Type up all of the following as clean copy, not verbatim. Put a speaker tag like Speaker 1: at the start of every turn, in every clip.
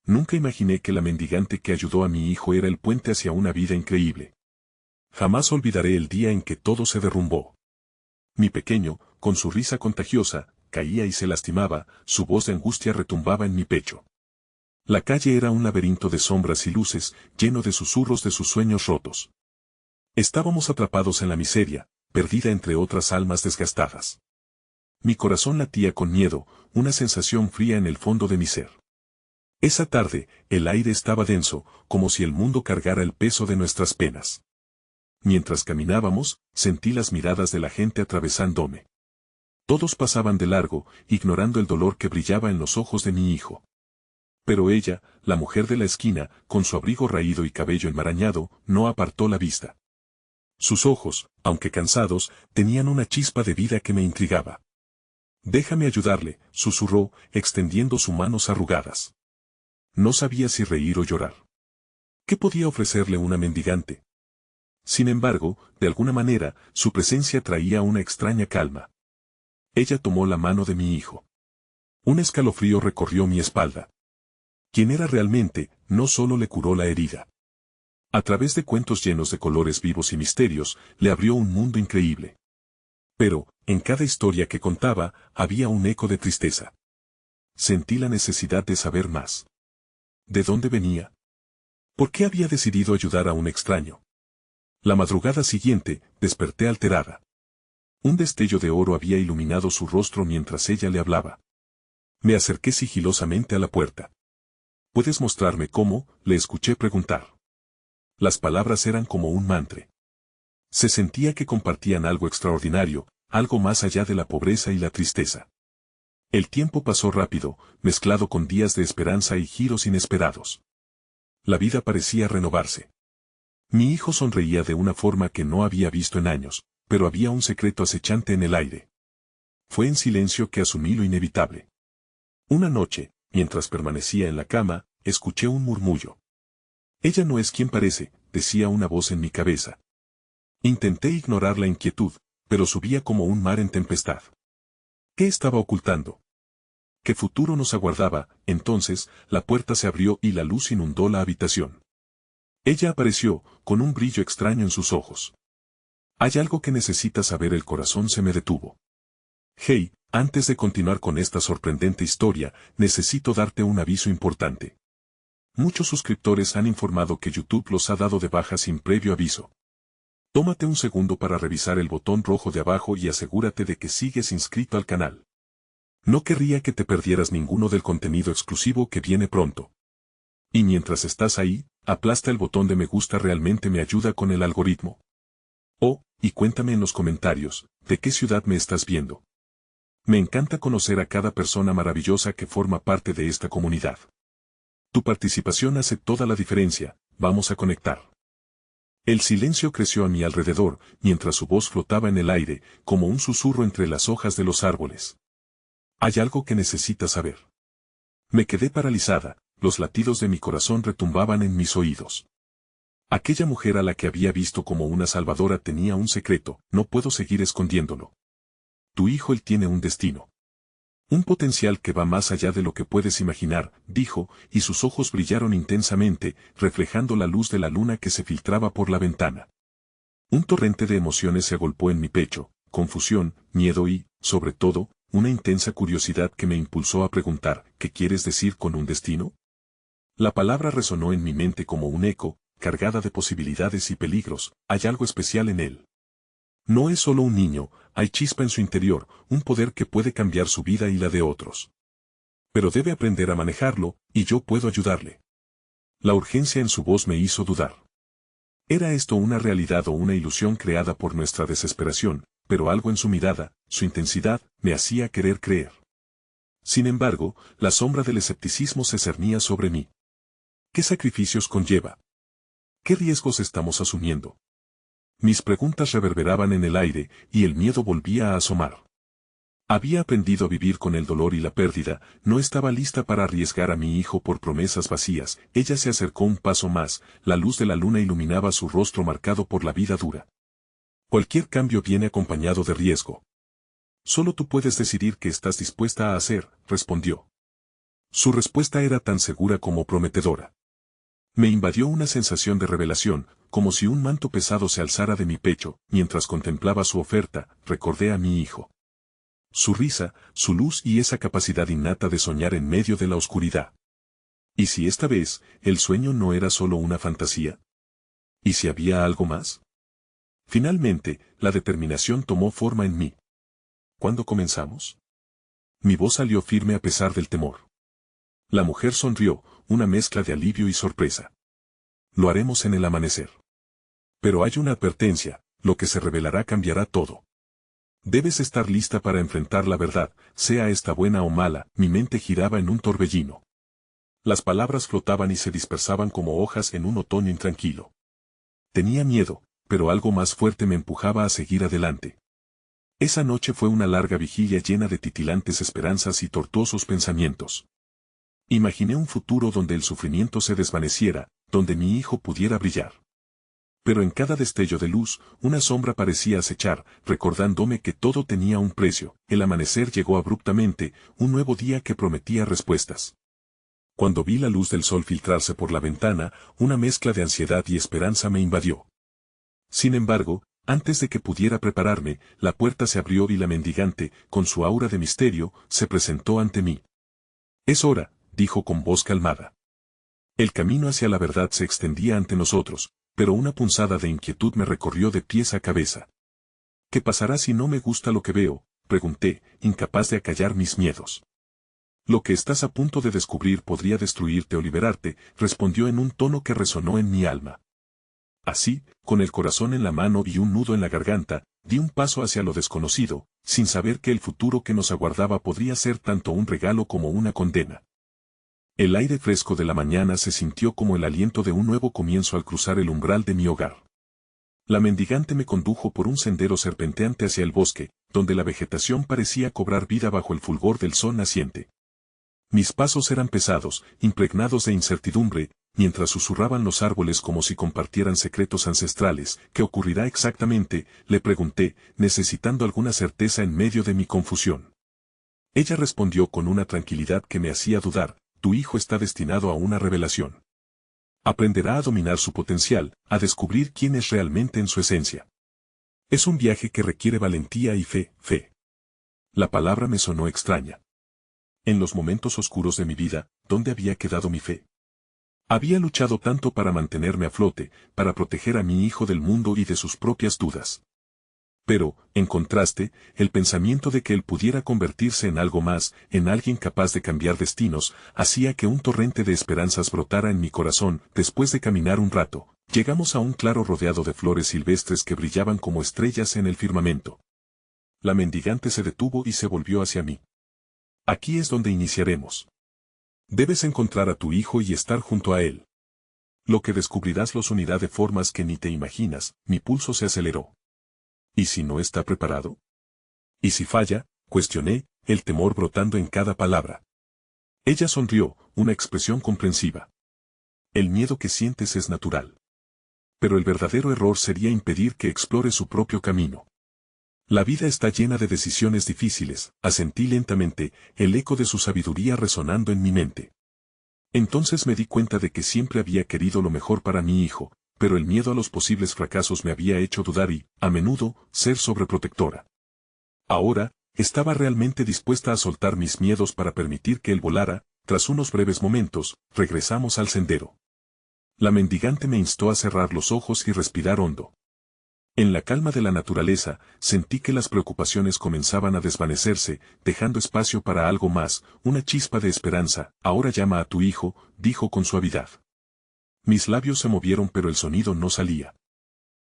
Speaker 1: Nunca imaginé que la mendigante que ayudó a mi hijo era el puente hacia una vida increíble. Jamás olvidaré el día en que todo se derrumbó. Mi pequeño, con su risa contagiosa, caía y se lastimaba, su voz de angustia retumbaba en mi pecho. La calle era un laberinto de sombras y luces, lleno de susurros de sus sueños rotos. Estábamos atrapados en la miseria, perdida entre otras almas desgastadas. Mi corazón latía con miedo, una sensación fría en el fondo de mi ser. Esa tarde, el aire estaba denso, como si el mundo cargara el peso de nuestras penas. Mientras caminábamos, sentí las miradas de la gente atravesándome. Todos pasaban de largo, ignorando el dolor que brillaba en los ojos de mi hijo. Pero ella, la mujer de la esquina, con su abrigo raído y cabello enmarañado, no apartó la vista. Sus ojos, aunque cansados, tenían una chispa de vida que me intrigaba. «Déjame ayudarle», susurró, extendiendo sus manos arrugadas. No sabía si reír o llorar. ¿Qué podía ofrecerle una mendigante? Sin embargo, de alguna manera, su presencia traía una extraña calma. Ella tomó la mano de mi hijo. Un escalofrío recorrió mi espalda. Quien era realmente, no solo le curó la herida. A través de cuentos llenos de colores vivos y misterios, le abrió un mundo increíble. Pero, en cada historia que contaba, había un eco de tristeza. Sentí la necesidad de saber más. ¿De dónde venía? ¿Por qué había decidido ayudar a un extraño? La madrugada siguiente, desperté alterada. Un destello de oro había iluminado su rostro mientras ella le hablaba. Me acerqué sigilosamente a la puerta. ¿Puedes mostrarme cómo?, le escuché preguntar. Las palabras eran como un mantra. Se sentía que compartían algo extraordinario, algo más allá de la pobreza y la tristeza. El tiempo pasó rápido, mezclado con días de esperanza y giros inesperados. La vida parecía renovarse. Mi hijo sonreía de una forma que no había visto en años, pero había un secreto acechante en el aire. Fue en silencio que asumí lo inevitable. Una noche, mientras permanecía en la cama, escuché un murmullo. «Ella no es quien parece», decía una voz en mi cabeza. Intenté ignorar la inquietud, pero subía como un mar en tempestad. ¿Qué estaba ocultando? ¿Qué futuro nos aguardaba? Entonces, la puerta se abrió y la luz inundó la habitación. Ella apareció, con un brillo extraño en sus ojos. «Hay algo que necesitas saber», el corazón se me detuvo. «Hey, antes de continuar con esta sorprendente historia, necesito darte un aviso importante. Muchos suscriptores han informado que YouTube los ha dado de baja sin previo aviso. Tómate un segundo para revisar el botón rojo de abajo y asegúrate de que sigues inscrito al canal. No querría que te perdieras ninguno del contenido exclusivo que viene pronto. Y mientras estás ahí, aplasta el botón de me gusta, realmente me ayuda con el algoritmo. Oh, y cuéntame en los comentarios, ¿de qué ciudad me estás viendo? Me encanta conocer a cada persona maravillosa que forma parte de esta comunidad. Tu participación hace toda la diferencia, vamos a conectar. El silencio creció a mi alrededor, mientras su voz flotaba en el aire, como un susurro entre las hojas de los árboles. Hay algo que necesitas saber. Me quedé paralizada, los latidos de mi corazón retumbaban en mis oídos. Aquella mujer a la que había visto como una salvadora tenía un secreto, no puedo seguir escondiéndolo. Tu hijo, él tiene un destino. Un potencial que va más allá de lo que puedes imaginar, dijo, y sus ojos brillaron intensamente, reflejando la luz de la luna que se filtraba por la ventana. Un torrente de emociones se agolpó en mi pecho, confusión, miedo y, sobre todo, una intensa curiosidad que me impulsó a preguntar, ¿qué quieres decir con un destino? La palabra resonó en mi mente como un eco, cargada de posibilidades y peligros. Hay algo especial en él. No es solo un niño, hay chispa en su interior, un poder que puede cambiar su vida y la de otros. Pero debe aprender a manejarlo, y yo puedo ayudarle. La urgencia en su voz me hizo dudar. ¿Era esto una realidad o una ilusión creada por nuestra desesperación? Pero algo en su mirada, su intensidad, me hacía querer creer. Sin embargo, la sombra del escepticismo se cernía sobre mí. ¿Qué sacrificios conlleva? ¿Qué riesgos estamos asumiendo? Mis preguntas reverberaban en el aire, y el miedo volvía a asomar. Había aprendido a vivir con el dolor y la pérdida, no estaba lista para arriesgar a mi hijo por promesas vacías. Ella se acercó un paso más, la luz de la luna iluminaba su rostro marcado por la vida dura. Cualquier cambio viene acompañado de riesgo. Solo tú puedes decidir qué estás dispuesta a hacer, respondió. Su respuesta era tan segura como prometedora. Me invadió una sensación de revelación, como si un manto pesado se alzara de mi pecho. Mientras contemplaba su oferta, recordé a mi hijo. Su risa, su luz y esa capacidad innata de soñar en medio de la oscuridad. ¿Y si esta vez, el sueño no era solo una fantasía? ¿Y si había algo más? Finalmente, la determinación tomó forma en mí. ¿Cuándo comenzamos? Mi voz salió firme a pesar del temor. La mujer sonrió, una mezcla de alivio y sorpresa. Lo haremos en el amanecer. Pero hay una advertencia, lo que se revelará cambiará todo. Debes estar lista para enfrentar la verdad, sea esta buena o mala. Mi mente giraba en un torbellino. Las palabras flotaban y se dispersaban como hojas en un otoño intranquilo. Tenía miedo, pero algo más fuerte me empujaba a seguir adelante. Esa noche fue una larga vigilia llena de titilantes esperanzas y tortuosos pensamientos. Imaginé un futuro donde el sufrimiento se desvaneciera, donde mi hijo pudiera brillar. Pero en cada destello de luz, una sombra parecía acechar, recordándome que todo tenía un precio. El amanecer llegó abruptamente, un nuevo día que prometía respuestas. Cuando vi la luz del sol filtrarse por la ventana, una mezcla de ansiedad y esperanza me invadió. Sin embargo, antes de que pudiera prepararme, la puerta se abrió y la mendigante, con su aura de misterio, se presentó ante mí. «Es hora», dijo con voz calmada. El camino hacia la verdad se extendía ante nosotros, pero una punzada de inquietud me recorrió de pies a cabeza. «¿Qué pasará si no me gusta lo que veo?», pregunté, incapaz de acallar mis miedos. «Lo que estás a punto de descubrir podría destruirte o liberarte», respondió en un tono que resonó en mi alma. Así, con el corazón en la mano y un nudo en la garganta, di un paso hacia lo desconocido, sin saber que el futuro que nos aguardaba podría ser tanto un regalo como una condena. El aire fresco de la mañana se sintió como el aliento de un nuevo comienzo al cruzar el umbral de mi hogar. La mendigante me condujo por un sendero serpenteante hacia el bosque, donde la vegetación parecía cobrar vida bajo el fulgor del sol naciente. Mis pasos eran pesados, impregnados de incertidumbre, mientras susurraban los árboles como si compartieran secretos ancestrales. «¿Qué ocurrirá exactamente?», le pregunté, necesitando alguna certeza en medio de mi confusión. Ella respondió con una tranquilidad que me hacía dudar: «Tu hijo está destinado a una revelación. Aprenderá a dominar su potencial, a descubrir quién es realmente en su esencia. Es un viaje que requiere valentía y fe». La palabra me sonó extraña. En los momentos oscuros de mi vida, ¿dónde había quedado mi fe? Había luchado tanto para mantenerme a flote, para proteger a mi hijo del mundo y de sus propias dudas. Pero, en contraste, el pensamiento de que él pudiera convertirse en algo más, en alguien capaz de cambiar destinos, hacía que un torrente de esperanzas brotara en mi corazón. Después de caminar un rato, llegamos a un claro rodeado de flores silvestres que brillaban como estrellas en el firmamento. La mendigante se detuvo y se volvió hacia mí. «Aquí es donde iniciaremos. Debes encontrar a tu hijo y estar junto a él. Lo que descubrirás los unirá de formas que ni te imaginas». Mi pulso se aceleró. ¿Y si no está preparado? ¿Y si falla?, cuestioné, el temor brotando en cada palabra. Ella sonrió, una expresión comprensiva. «El miedo que sientes es natural. Pero el verdadero error sería impedir que explore su propio camino. La vida está llena de decisiones difíciles», asentí lentamente, el eco de su sabiduría resonando en mi mente. Entonces me di cuenta de que siempre había querido lo mejor para mi hijo, pero el miedo a los posibles fracasos me había hecho dudar y, a menudo, ser sobreprotectora. Ahora, estaba realmente dispuesta a soltar mis miedos para permitir que él volara. Tras unos breves momentos, regresamos al sendero. La mendigante me instó a cerrar los ojos y respirar hondo. En la calma de la naturaleza, sentí que las preocupaciones comenzaban a desvanecerse, dejando espacio para algo más, una chispa de esperanza. «Ahora llama a tu hijo», dijo con suavidad. Mis labios se movieron pero el sonido no salía.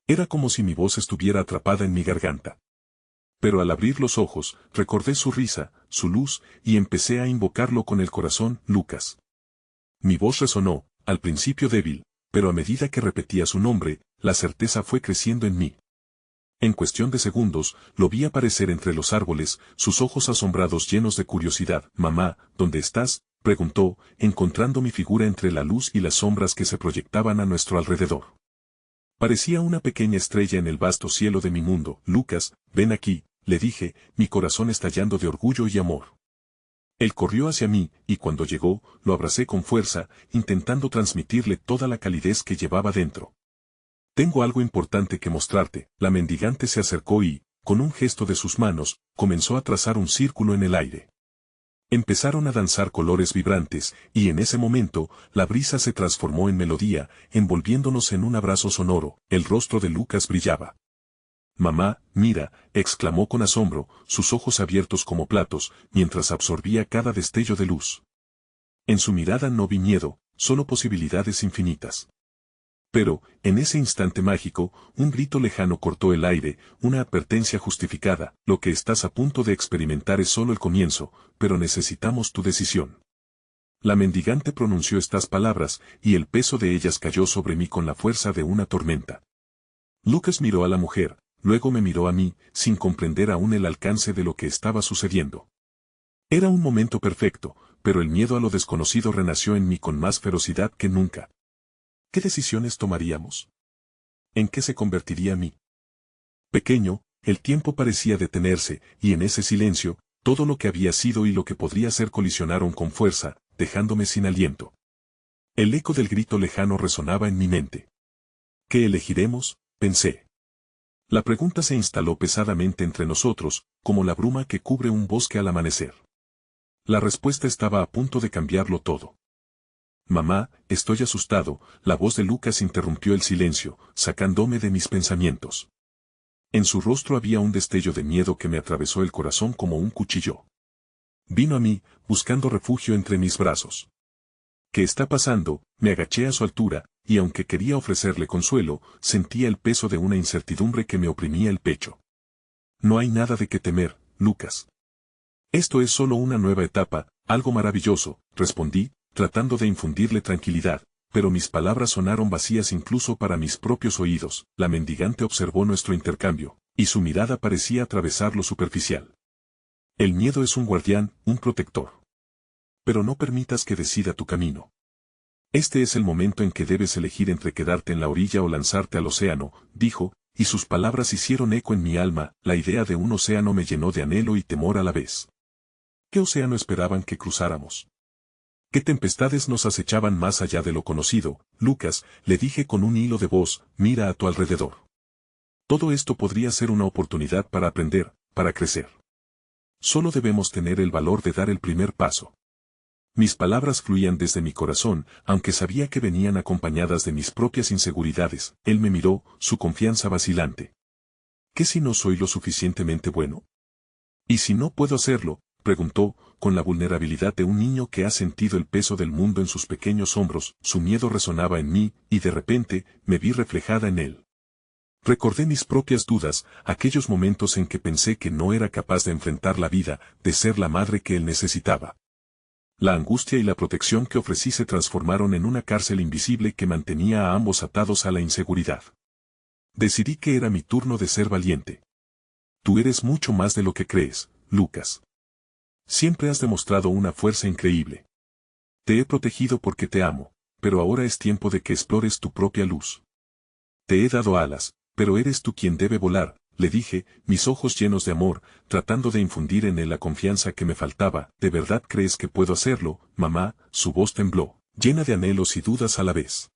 Speaker 1: Era como si mi voz estuviera atrapada en mi garganta. Pero al abrir los ojos, recordé su risa, su luz, y empecé a invocarlo con el corazón. «Lucas». Mi voz resonó, al principio débil, pero a medida que repetía su nombre, la certeza fue creciendo en mí. En cuestión de segundos, lo vi aparecer entre los árboles, sus ojos asombrados llenos de curiosidad. «Mamá, ¿dónde estás?», preguntó, encontrando mi figura entre la luz y las sombras que se proyectaban a nuestro alrededor. Parecía una pequeña estrella en el vasto cielo de mi mundo. «Lucas, ven aquí», le dije, mi corazón estallando de orgullo y amor. Él corrió hacia mí, y cuando llegó, lo abracé con fuerza, intentando transmitirle toda la calidez que llevaba dentro. Tengo algo importante que mostrarte. La mendigante se acercó y, con un gesto de sus manos, comenzó a trazar un círculo en el aire. Empezaron a danzar colores vibrantes, y en ese momento, la brisa se transformó en melodía, envolviéndonos en un abrazo sonoro. El rostro de Lucas brillaba. «Mamá, mira», exclamó con asombro, sus ojos abiertos como platos, mientras absorbía cada destello de luz. En su mirada no vi miedo, solo posibilidades infinitas. Pero, en ese instante mágico, un grito lejano cortó el aire, una advertencia justificada. Lo que estás a punto de experimentar es solo el comienzo, pero necesitamos tu decisión. La mendigante pronunció estas palabras, y el peso de ellas cayó sobre mí con la fuerza de una tormenta. Lucas miró a la mujer, luego me miró a mí, sin comprender aún el alcance de lo que estaba sucediendo. Era un momento perfecto, pero el miedo a lo desconocido renació en mí con más ferocidad que nunca. ¿Qué decisiones tomaríamos? ¿En qué se convertiría mí? Pequeño, el tiempo parecía detenerse, y en ese silencio, todo lo que había sido y lo que podría ser colisionaron con fuerza, dejándome sin aliento. El eco del grito lejano resonaba en mi mente. ¿Qué elegiremos?, pensé. La pregunta se instaló pesadamente entre nosotros, como la bruma que cubre un bosque al amanecer. La respuesta estaba a punto de cambiarlo todo. «Mamá, estoy asustado», la voz de Lucas interrumpió el silencio, sacándome de mis pensamientos. En su rostro había un destello de miedo que me atravesó el corazón como un cuchillo. Vino a mí, buscando refugio entre mis brazos. «¿Qué está pasando?», me agaché a su altura, y aunque quería ofrecerle consuelo, sentía el peso de una incertidumbre que me oprimía el pecho. «No hay nada de qué temer, Lucas. Esto es solo una nueva etapa, algo maravilloso», respondí, tratando de infundirle tranquilidad, pero mis palabras sonaron vacías incluso para mis propios oídos. La mendigante observó nuestro intercambio, y su mirada parecía atravesar lo superficial. «El miedo es un guardián, un protector. Pero no permitas que decida tu camino. Este es el momento en que debes elegir entre quedarte en la orilla o lanzarte al océano», dijo, y sus palabras hicieron eco en mi alma. La idea de un océano me llenó de anhelo y temor a la vez. ¿Qué océano esperaban que cruzáramos? ¿Qué tempestades nos acechaban más allá de lo conocido? «Lucas», le dije con un hilo de voz, «mira a tu alrededor. Todo esto podría ser una oportunidad para aprender, para crecer. Solo debemos tener el valor de dar el primer paso». Mis palabras fluían desde mi corazón, aunque sabía que venían acompañadas de mis propias inseguridades. Él me miró, su confianza vacilante. ¿Qué si no soy lo suficientemente bueno? ¿Y si no puedo hacerlo?, preguntó, con la vulnerabilidad de un niño que ha sentido el peso del mundo en sus pequeños hombros. Su miedo resonaba en mí, y de repente, me vi reflejada en él. Recordé mis propias dudas, aquellos momentos en que pensé que no era capaz de enfrentar la vida, de ser la madre que él necesitaba. La angustia y la protección que ofrecí se transformaron en una cárcel invisible que mantenía a ambos atados a la inseguridad. Decidí que era mi turno de ser valiente. «Tú eres mucho más de lo que crees, Lucas. Siempre has demostrado una fuerza increíble. Te he protegido porque te amo, pero ahora es tiempo de que explores tu propia luz. Te he dado alas, pero eres tú quien debe volar», le dije, mis ojos llenos de amor, tratando de infundir en él la confianza que me faltaba. «¿De verdad crees que puedo hacerlo, mamá?», su voz tembló, llena de anhelos y dudas a la vez.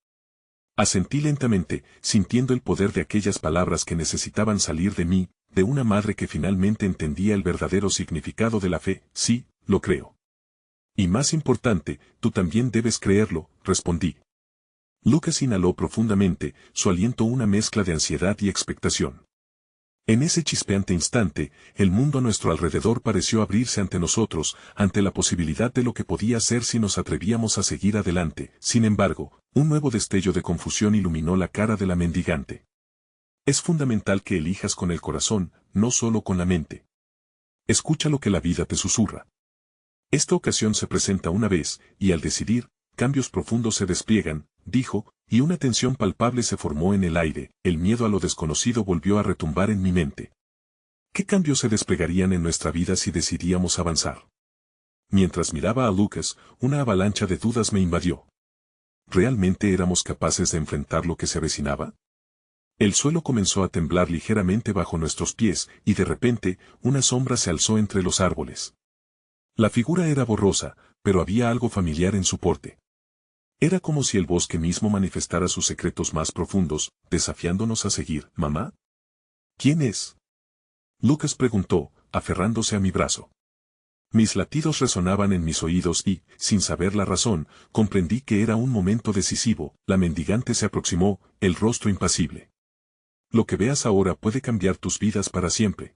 Speaker 1: Asentí lentamente, sintiendo el poder de aquellas palabras que necesitaban salir de mí, de una madre que finalmente entendía el verdadero significado de la fe. «Sí, lo creo. Y más importante, tú también debes creerlo», respondí. Lucas inhaló profundamente, su aliento una mezcla de ansiedad y expectación. En ese chispeante instante, el mundo a nuestro alrededor pareció abrirse ante nosotros, ante la posibilidad de lo que podía ser si nos atrevíamos a seguir adelante. Sin embargo, un nuevo destello de confusión iluminó la cara de la mendigante. «Es fundamental que elijas con el corazón, no solo con la mente. Escucha lo que la vida te susurra. Esta ocasión se presenta una vez, y al decidir, cambios profundos se despliegan», dijo, y una tensión palpable se formó en el aire. El miedo a lo desconocido volvió a retumbar en mi mente. ¿Qué cambios se desplegarían en nuestra vida si decidíamos avanzar? Mientras miraba a Lucas, una avalancha de dudas me invadió. ¿Realmente éramos capaces de enfrentar lo que se avecinaba? El suelo comenzó a temblar ligeramente bajo nuestros pies, y de repente, una sombra se alzó entre los árboles. La figura era borrosa, pero había algo familiar en su porte. Era como si el bosque mismo manifestara sus secretos más profundos, desafiándonos a seguir. ¿Mamá? ¿Quién es? Lucas preguntó, aferrándose a mi brazo. Mis latidos resonaban en mis oídos y, sin saber la razón, comprendí que era un momento decisivo. La mendigante se aproximó, el rostro impasible. Lo que veas ahora puede cambiar tus vidas para siempre.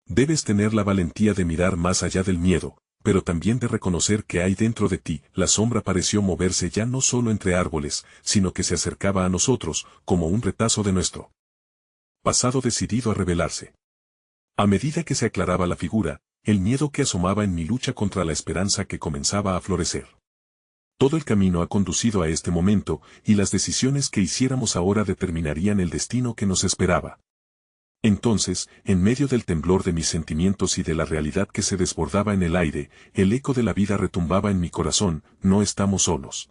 Speaker 1: Debes tener la valentía de mirar más allá del miedo, pero también de reconocer que hay dentro de ti. La sombra pareció moverse ya no solo entre árboles, sino que se acercaba a nosotros, como un retazo de nuestro pasado decidido a revelarse. A medida que se aclaraba la figura, el miedo que asomaba en mi lucha contra la esperanza que comenzaba a florecer. Todo el camino ha conducido a este momento, y las decisiones que hiciéramos ahora determinarían el destino que nos esperaba. Entonces, en medio del temblor de mis sentimientos y de la realidad que se desbordaba en el aire, el eco de la vida retumbaba en mi corazón. No estamos solos.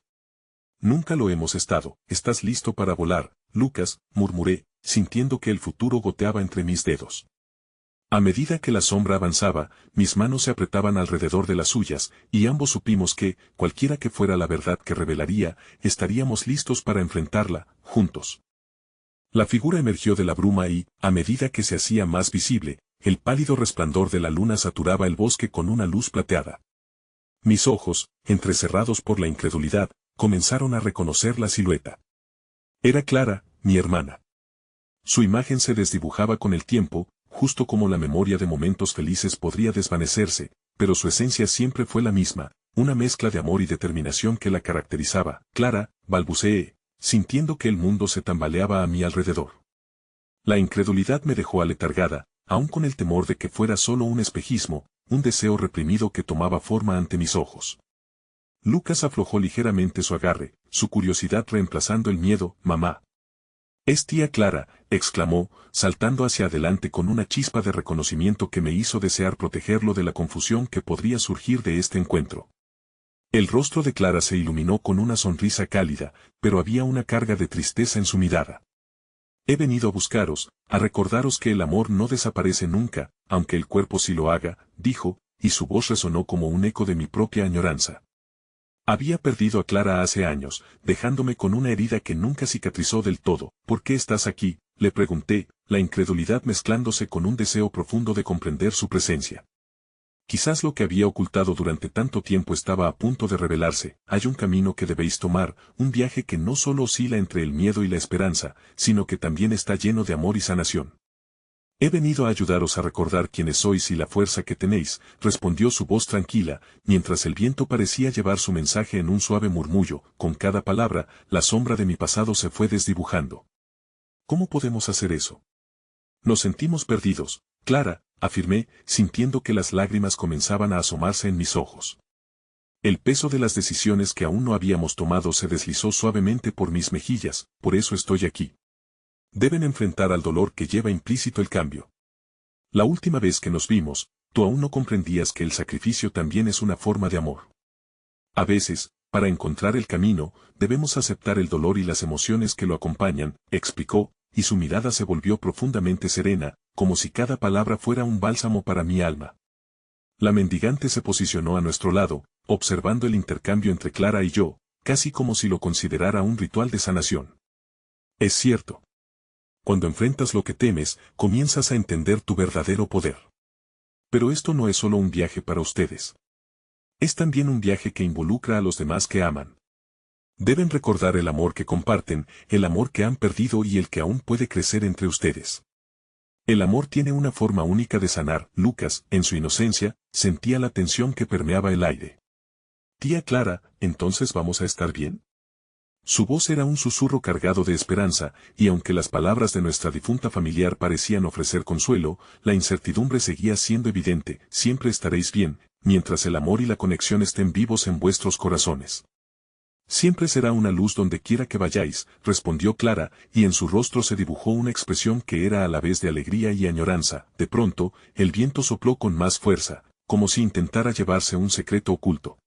Speaker 1: Nunca lo hemos estado. ¿Estás listo para volar, Lucas?, murmuré, sintiendo que el futuro goteaba entre mis dedos. A medida que la sombra avanzaba, mis manos se apretaban alrededor de las suyas, y ambos supimos que, cualquiera que fuera la verdad que revelaría, estaríamos listos para enfrentarla, juntos. La figura emergió de la bruma y, a medida que se hacía más visible, el pálido resplandor de la luna saturaba el bosque con una luz plateada. Mis ojos, entrecerrados por la incredulidad, comenzaron a reconocer la silueta. Era Clara, mi hermana. Su imagen se desdibujaba con el tiempo, justo como la memoria de momentos felices podría desvanecerse, pero su esencia siempre fue la misma, una mezcla de amor y determinación que la caracterizaba. Clara, balbuceé, sintiendo que el mundo se tambaleaba a mi alrededor. La incredulidad me dejó aletargada, aun con el temor de que fuera solo un espejismo, un deseo reprimido que tomaba forma ante mis ojos. Lucas aflojó ligeramente su agarre, su curiosidad reemplazando el miedo. «Mamá». «Es tía Clara», exclamó, saltando hacia adelante con una chispa de reconocimiento que me hizo desear protegerlo de la confusión que podría surgir de este encuentro. El rostro de Clara se iluminó con una sonrisa cálida, pero había una carga de tristeza en su mirada. «He venido a buscaros, a recordaros que el amor no desaparece nunca, aunque el cuerpo sí lo haga», dijo, y su voz resonó como un eco de mi propia añoranza. Había perdido a Clara hace años, dejándome con una herida que nunca cicatrizó del todo. «¿Por qué estás aquí?», le pregunté, la incredulidad mezclándose con un deseo profundo de comprender su presencia. Quizás lo que había ocultado durante tanto tiempo estaba a punto de revelarse. «Hay un camino que debéis tomar, un viaje que no solo oscila entre el miedo y la esperanza, sino que también está lleno de amor y sanación. He venido a ayudaros a recordar quiénes sois y la fuerza que tenéis», respondió su voz tranquila, mientras el viento parecía llevar su mensaje en un suave murmullo. Con cada palabra, la sombra de mi pasado se fue desdibujando. «¿Cómo podemos hacer eso? Nos sentimos perdidos, Clara», afirmé, sintiendo que las lágrimas comenzaban a asomarse en mis ojos. El peso de las decisiones que aún no habíamos tomado se deslizó suavemente por mis mejillas. «Por eso estoy aquí. Deben enfrentar al dolor que lleva implícito el cambio. La última vez que nos vimos, tú aún no comprendías que el sacrificio también es una forma de amor. A veces, para encontrar el camino, debemos aceptar el dolor y las emociones que lo acompañan», explicó, y su mirada se volvió profundamente serena, como si cada palabra fuera un bálsamo para mi alma. La mendigante se posicionó a nuestro lado, observando el intercambio entre Clara y yo, casi como si lo considerara un ritual de sanación. «Es cierto. Cuando enfrentas lo que temes, comienzas a entender tu verdadero poder. Pero esto no es solo un viaje para ustedes. Es también un viaje que involucra a los demás que aman. Deben recordar el amor que comparten, el amor que han perdido y el que aún puede crecer entre ustedes. El amor tiene una forma única de sanar». Lucas, en su inocencia, sentía la tensión que permeaba el aire. «Tía Clara, ¿entonces vamos a estar bien?». Su voz era un susurro cargado de esperanza, y aunque las palabras de nuestra difunta familiar parecían ofrecer consuelo, la incertidumbre seguía siendo evidente. «Siempre estaréis bien, mientras el amor y la conexión estén vivos en vuestros corazones. Siempre será una luz donde quiera que vayáis», respondió Clara, y en su rostro se dibujó una expresión que era a la vez de alegría y añoranza. De pronto, el viento sopló con más fuerza, como si intentara llevarse un secreto oculto.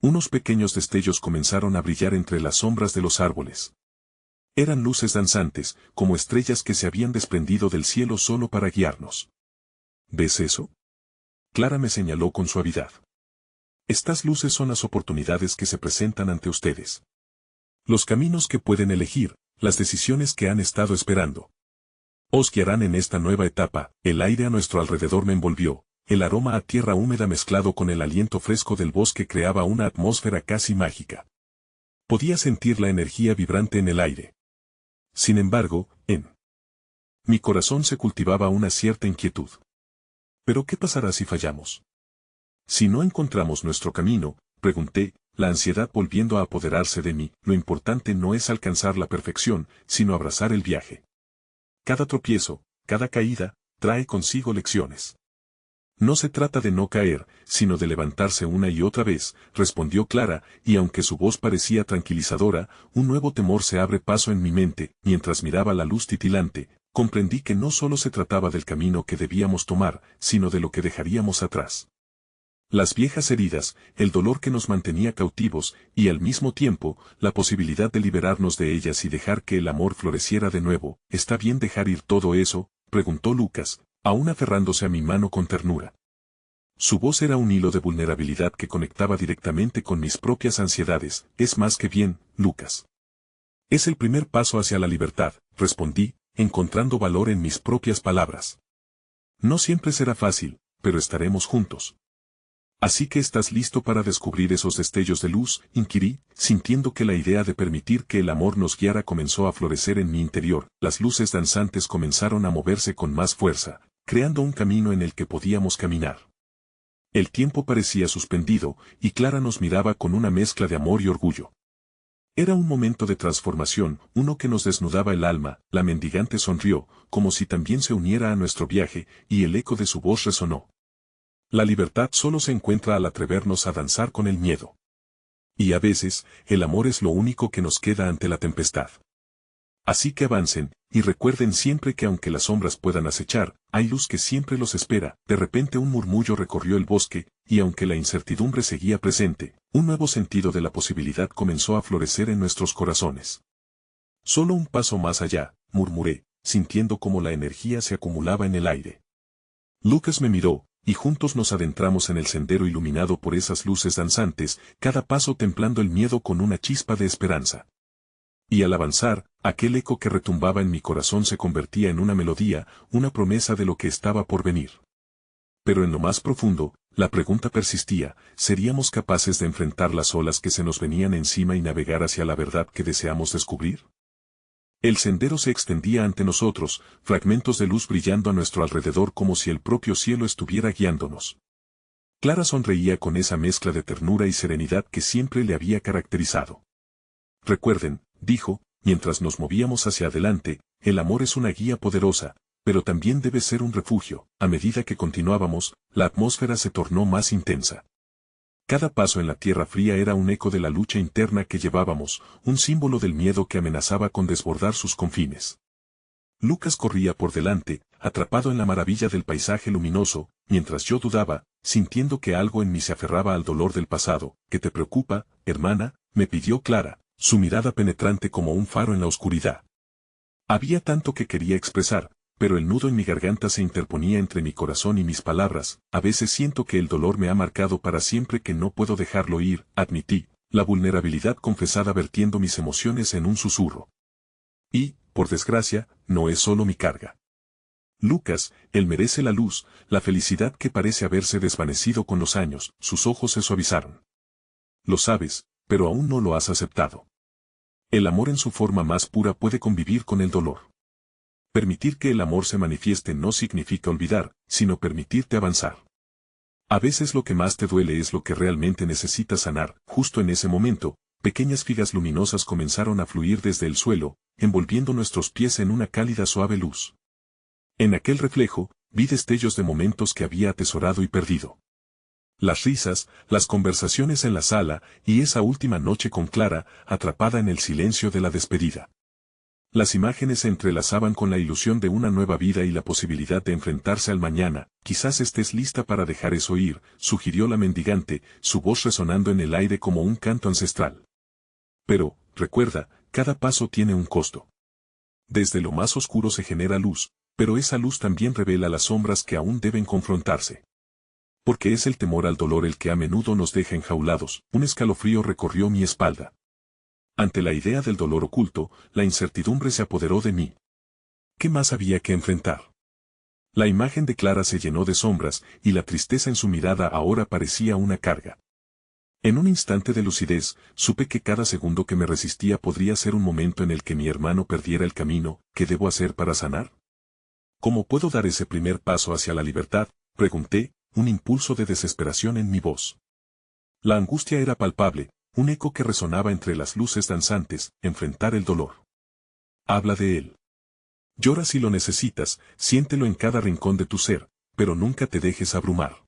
Speaker 1: Unos pequeños destellos comenzaron a brillar entre las sombras de los árboles. Eran luces danzantes, como estrellas que se habían desprendido del cielo solo para guiarnos. «¿Ves eso?». Clara me señaló con suavidad. Estas luces son las oportunidades que se presentan ante ustedes. Los caminos que pueden elegir, las decisiones que han estado esperando. Os guiarán en esta nueva etapa. El aire a nuestro alrededor me envolvió, el aroma a tierra húmeda mezclado con el aliento fresco del bosque creaba una atmósfera casi mágica. Podía sentir la energía vibrante en el aire. Sin embargo, en mi corazón se cultivaba una cierta inquietud. ¿Pero qué pasará si fallamos? Si no encontramos nuestro camino, pregunté, la ansiedad volviendo a apoderarse de mí. Lo importante no es alcanzar la perfección, sino abrazar el viaje. Cada tropiezo, cada caída, trae consigo lecciones. No se trata de no caer, sino de levantarse una y otra vez, respondió Clara, y aunque su voz parecía tranquilizadora, un nuevo temor se abre paso en mi mente. Mientras miraba la luz titilante, comprendí que no solo se trataba del camino que debíamos tomar, sino de lo que dejaríamos atrás. Las viejas heridas, el dolor que nos mantenía cautivos, y al mismo tiempo, la posibilidad de liberarnos de ellas y dejar que el amor floreciera de nuevo. ¿Está bien dejar ir todo eso?, preguntó Lucas, aún aferrándose a mi mano con ternura. Su voz era un hilo de vulnerabilidad que conectaba directamente con mis propias ansiedades. Es más que bien, Lucas. Es el primer paso hacia la libertad, respondí, encontrando valor en mis propias palabras. No siempre será fácil, pero estaremos juntos. ¿Así que estás listo para descubrir esos destellos de luz?, inquirí, sintiendo que la idea de permitir que el amor nos guiara comenzó a florecer en mi interior. Las luces danzantes comenzaron a moverse con más fuerza, creando un camino en el que podíamos caminar. El tiempo parecía suspendido, y Clara nos miraba con una mezcla de amor y orgullo. Era un momento de transformación, uno que nos desnudaba el alma. La mendigante sonrió, como si también se uniera a nuestro viaje, y el eco de su voz resonó. La libertad solo se encuentra al atrevernos a danzar con el miedo. Y a veces, el amor es lo único que nos queda ante la tempestad. Así que avancen, y recuerden siempre que aunque las sombras puedan acechar, hay luz que siempre los espera. De repente un murmullo recorrió el bosque, y aunque la incertidumbre seguía presente, un nuevo sentido de la posibilidad comenzó a florecer en nuestros corazones. Solo un paso más allá, murmuré, sintiendo como la energía se acumulaba en el aire. Lucas me miró, y juntos nos adentramos en el sendero iluminado por esas luces danzantes, cada paso templando el miedo con una chispa de esperanza. Y al avanzar, aquel eco que retumbaba en mi corazón se convertía en una melodía, una promesa de lo que estaba por venir. Pero en lo más profundo, la pregunta persistía: ¿seríamos capaces de enfrentar las olas que se nos venían encima y navegar hacia la verdad que deseamos descubrir? El sendero se extendía ante nosotros, fragmentos de luz brillando a nuestro alrededor como si el propio cielo estuviera guiándonos. Clara sonreía con esa mezcla de ternura y serenidad que siempre le había caracterizado. Recuerden, dijo, mientras nos movíamos hacia adelante, el amor es una guía poderosa, pero también debe ser un refugio. A medida que continuábamos, la atmósfera se tornó más intensa. Cada paso en la tierra fría era un eco de la lucha interna que llevábamos, un símbolo del miedo que amenazaba con desbordar sus confines. Lucas corría por delante, atrapado en la maravilla del paisaje luminoso, mientras yo dudaba, sintiendo que algo en mí se aferraba al dolor del pasado. ¿Qué te preocupa, hermana?, me pidió Clara, su mirada penetrante como un faro en la oscuridad. Había tanto que quería expresar, pero el nudo en mi garganta se interponía entre mi corazón y mis palabras. A veces siento que el dolor me ha marcado para siempre, que no puedo dejarlo ir, admití, la vulnerabilidad confesada vertiendo mis emociones en un susurro. Y, por desgracia, no es solo mi carga. Lucas, él merece la luz, la felicidad que parece haberse desvanecido con los años. Sus ojos se suavizaron. Lo sabes, pero aún no lo has aceptado. El amor en su forma más pura puede convivir con el dolor. Permitir que el amor se manifieste no significa olvidar, sino permitirte avanzar. A veces lo que más te duele es lo que realmente necesitas sanar. Justo en ese momento, pequeñas figas luminosas comenzaron a fluir desde el suelo, envolviendo nuestros pies en una cálida suave luz. En aquel reflejo, vi destellos de momentos que había atesorado y perdido. Las risas, las conversaciones en la sala, y esa última noche con Clara, atrapada en el silencio de la despedida. Las imágenes se entrelazaban con la ilusión de una nueva vida y la posibilidad de enfrentarse al mañana. Quizás estés lista para dejar eso ir, sugirió la mendigante, su voz resonando en el aire como un canto ancestral. Pero, recuerda, cada paso tiene un costo. Desde lo más oscuro se genera luz, pero esa luz también revela las sombras que aún deben confrontarse. Porque es el temor al dolor el que a menudo nos deja enjaulados. Un escalofrío recorrió mi espalda. Ante la idea del dolor oculto, la incertidumbre se apoderó de mí. ¿Qué más había que enfrentar? La imagen de Clara se llenó de sombras, y la tristeza en su mirada ahora parecía una carga. En un instante de lucidez, supe que cada segundo que me resistía podría ser un momento en el que mi hermano perdiera el camino. ¿Qué debo hacer para sanar? ¿Cómo puedo dar ese primer paso hacia la libertad?, pregunté, un impulso de desesperación en mi voz. La angustia era palpable, un eco que resonaba entre las luces danzantes. Enfrentar el dolor. Habla de él. Llora si lo necesitas, siéntelo en cada rincón de tu ser, pero nunca te dejes abrumar.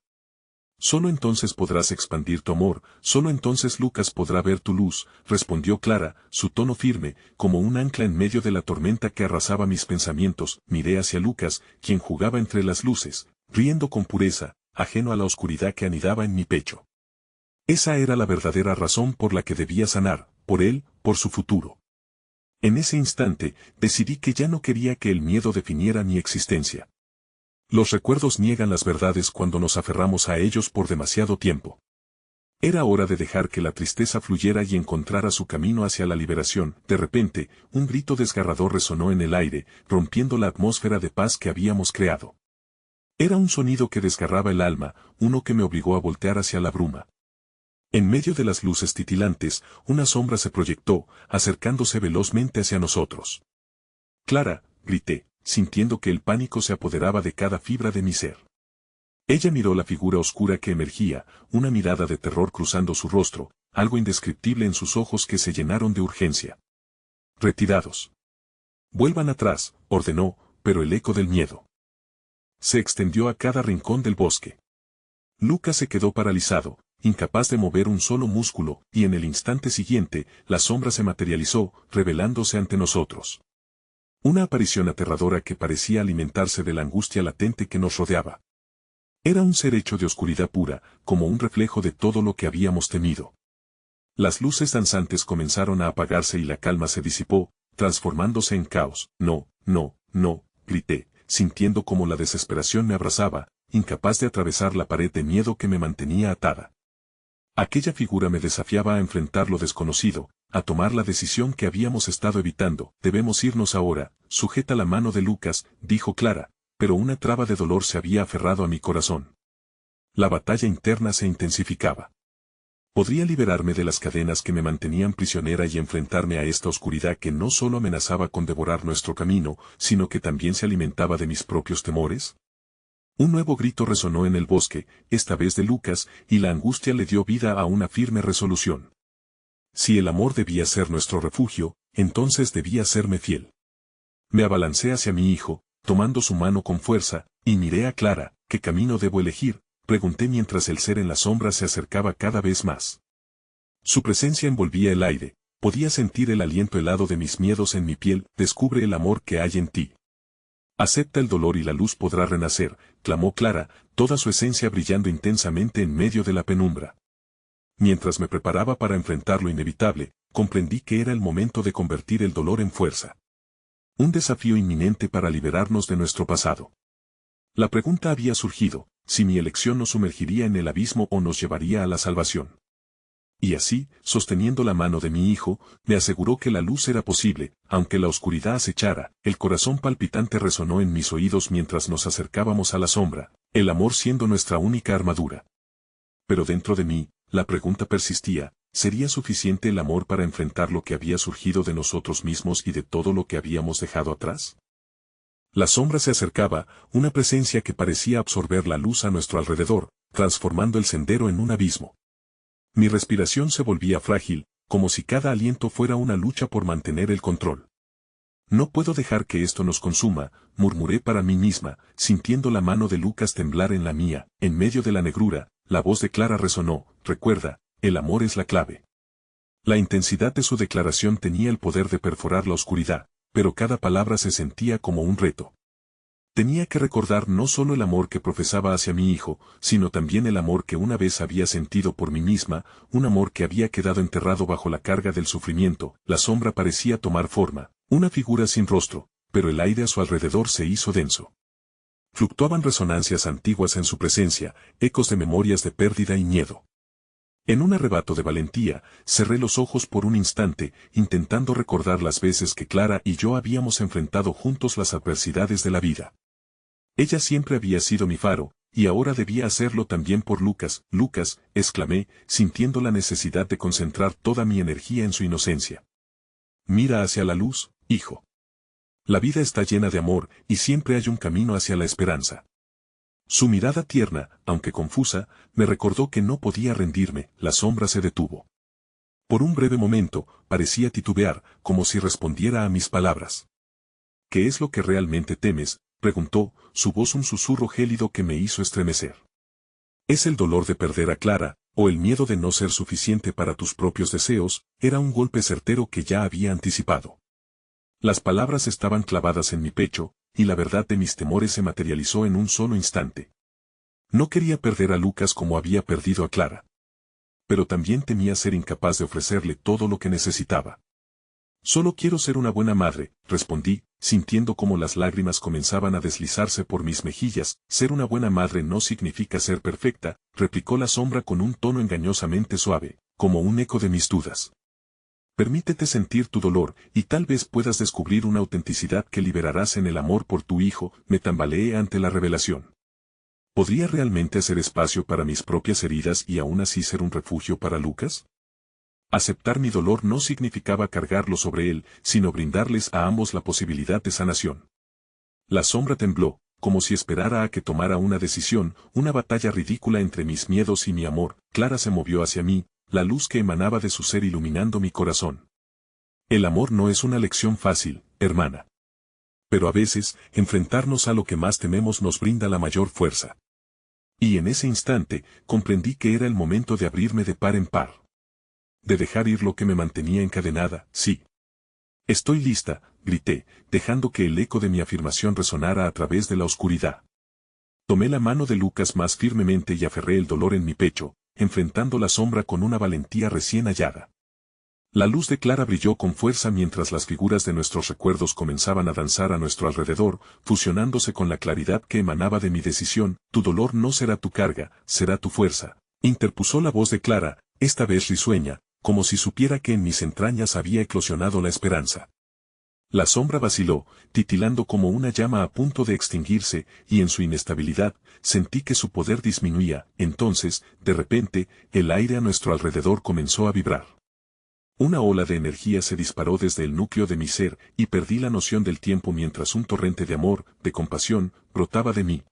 Speaker 1: Solo entonces podrás expandir tu amor, solo entonces Lucas podrá ver tu luz, respondió Clara, su tono firme, como un ancla en medio de la tormenta que arrasaba mis pensamientos. Miré hacia Lucas, quien jugaba entre las luces, riendo con pureza, ajeno a la oscuridad que anidaba en mi pecho. Esa era la verdadera razón por la que debía sanar, por él, por su futuro. En ese instante, decidí que ya no quería que el miedo definiera mi existencia. Los recuerdos niegan las verdades cuando nos aferramos a ellos por demasiado tiempo. Era hora de dejar que la tristeza fluyera y encontrara su camino hacia la liberación. De repente, un grito desgarrador resonó en el aire, rompiendo la atmósfera de paz que habíamos creado. Era un sonido que desgarraba el alma, uno que me obligó a voltear hacia la bruma. En medio de las luces titilantes, una sombra se proyectó, acercándose velozmente hacia nosotros. «Clara», grité, sintiendo que el pánico se apoderaba de cada fibra de mi ser. Ella miró la figura oscura que emergía, una mirada de terror cruzando su rostro, algo indescriptible en sus ojos que se llenaron de urgencia. «Retirados. Vuelvan atrás», ordenó, pero el eco del miedo se extendió a cada rincón del bosque. Lucas se quedó paralizado, incapaz de mover un solo músculo, y en el instante siguiente, la sombra se materializó, revelándose ante nosotros. Una aparición aterradora que parecía alimentarse de la angustia latente que nos rodeaba. Era un ser hecho de oscuridad pura, como un reflejo de todo lo que habíamos temido. Las luces danzantes comenzaron a apagarse y la calma se disipó, transformándose en caos. «No, no, no», grité, sintiendo como la desesperación me abrazaba, incapaz de atravesar la pared de miedo que me mantenía atada. Aquella figura me desafiaba a enfrentar lo desconocido, a tomar la decisión que habíamos estado evitando. «Debemos irnos ahora», sujeta la mano de Lucas, dijo Clara, pero una traba de dolor se había aferrado a mi corazón. La batalla interna se intensificaba. Podría liberarme de las cadenas que me mantenían prisionera y enfrentarme a esta oscuridad que no solo amenazaba con devorar nuestro camino, sino que también se alimentaba de mis propios temores. Un nuevo grito resonó en el bosque, esta vez de Lucas, y la angustia le dio vida a una firme resolución. Si el amor debía ser nuestro refugio, entonces debía serme fiel. Me abalancé hacia mi hijo, tomando su mano con fuerza, y miré a Clara. «¿Qué camino debo elegir?», pregunté mientras el ser en la sombra se acercaba cada vez más. Su presencia envolvía el aire, podía sentir el aliento helado de mis miedos en mi piel. «Descubre el amor que hay en ti. Acepta el dolor y la luz podrá renacer», clamó Clara, toda su esencia brillando intensamente en medio de la penumbra. Mientras me preparaba para enfrentar lo inevitable, comprendí que era el momento de convertir el dolor en fuerza. Un desafío inminente para liberarnos de nuestro pasado. La pregunta había surgido, si mi elección nos sumergiría en el abismo o nos llevaría a la salvación. Y así, sosteniendo la mano de mi hijo, me aseguró que la luz era posible, aunque la oscuridad acechara. El corazón palpitante resonó en mis oídos mientras nos acercábamos a la sombra, el amor siendo nuestra única armadura. Pero dentro de mí, la pregunta persistía, ¿sería suficiente el amor para enfrentar lo que había surgido de nosotros mismos y de todo lo que habíamos dejado atrás? La sombra se acercaba, una presencia que parecía absorber la luz a nuestro alrededor, transformando el sendero en un abismo. Mi respiración se volvía frágil, como si cada aliento fuera una lucha por mantener el control. «No puedo dejar que esto nos consuma», murmuré para mí misma, sintiendo la mano de Lucas temblar en la mía. En medio de la negrura, la voz de Clara resonó: «Recuerda, el amor es la clave». La intensidad de su declaración tenía el poder de perforar la oscuridad, pero cada palabra se sentía como un reto. Tenía que recordar no solo el amor que profesaba hacia mi hijo, sino también el amor que una vez había sentido por mí misma, un amor que había quedado enterrado bajo la carga del sufrimiento. La sombra parecía tomar forma, una figura sin rostro, pero el aire a su alrededor se hizo denso. Fluctuaban resonancias antiguas en su presencia, ecos de memorias de pérdida y miedo. En un arrebato de valentía, cerré los ojos por un instante, intentando recordar las veces que Clara y yo habíamos enfrentado juntos las adversidades de la vida. Ella siempre había sido mi faro, y ahora debía hacerlo también por Lucas. Lucas, exclamé, sintiendo la necesidad de concentrar toda mi energía en su inocencia. Mira hacia la luz, hijo. La vida está llena de amor, y siempre hay un camino hacia la esperanza. Su mirada tierna, aunque confusa, me recordó que no podía rendirme. La sombra se detuvo. Por un breve momento, parecía titubear, como si respondiera a mis palabras. ¿Qué es lo que realmente temes?, preguntó, su voz un susurro gélido que me hizo estremecer. ¿Es el dolor de perder a Clara, o el miedo de no ser suficiente para tus propios deseos? Era un golpe certero que ya había anticipado. Las palabras estaban clavadas en mi pecho, y la verdad de mis temores se materializó en un solo instante. No quería perder a Lucas como había perdido a Clara. Pero también temía ser incapaz de ofrecerle todo lo que necesitaba. Solo quiero ser una buena madre, respondí, sintiendo cómo las lágrimas comenzaban a deslizarse por mis mejillas. Ser una buena madre no significa ser perfecta, replicó la sombra con un tono engañosamente suave, como un eco de mis dudas. Permítete sentir tu dolor, y tal vez puedas descubrir una autenticidad que liberarás en el amor por tu hijo. Me tambaleé ante la revelación. ¿Podría realmente hacer espacio para mis propias heridas y aún así ser un refugio para Lucas? Aceptar mi dolor no significaba cargarlo sobre él, sino brindarles a ambos la posibilidad de sanación. La sombra tembló, como si esperara a que tomara una decisión, una batalla ridícula entre mis miedos y mi amor. Clara se movió hacia mí, la luz que emanaba de su ser iluminando mi corazón. El amor no es una lección fácil, hermana. Pero a veces, enfrentarnos a lo que más tememos nos brinda la mayor fuerza. Y en ese instante, comprendí que era el momento de abrirme de par en par. De dejar ir lo que me mantenía encadenada, sí. Estoy lista, grité, dejando que el eco de mi afirmación resonara a través de la oscuridad. Tomé la mano de Lucas más firmemente y aferré el dolor en mi pecho, enfrentando la sombra con una valentía recién hallada. La luz de Clara brilló con fuerza mientras las figuras de nuestros recuerdos comenzaban a danzar a nuestro alrededor, fusionándose con la claridad que emanaba de mi decisión. Tu dolor no será tu carga, será tu fuerza, interpuso la voz de Clara, esta vez risueña, como si supiera que en mis entrañas había eclosionado la esperanza. La sombra vaciló, titilando como una llama a punto de extinguirse, y en su inestabilidad, sentí que su poder disminuía. Entonces, de repente, el aire a nuestro alrededor comenzó a vibrar. Una ola de energía se disparó desde el núcleo de mi ser, y perdí la noción del tiempo mientras un torrente de amor, de compasión, brotaba de mí.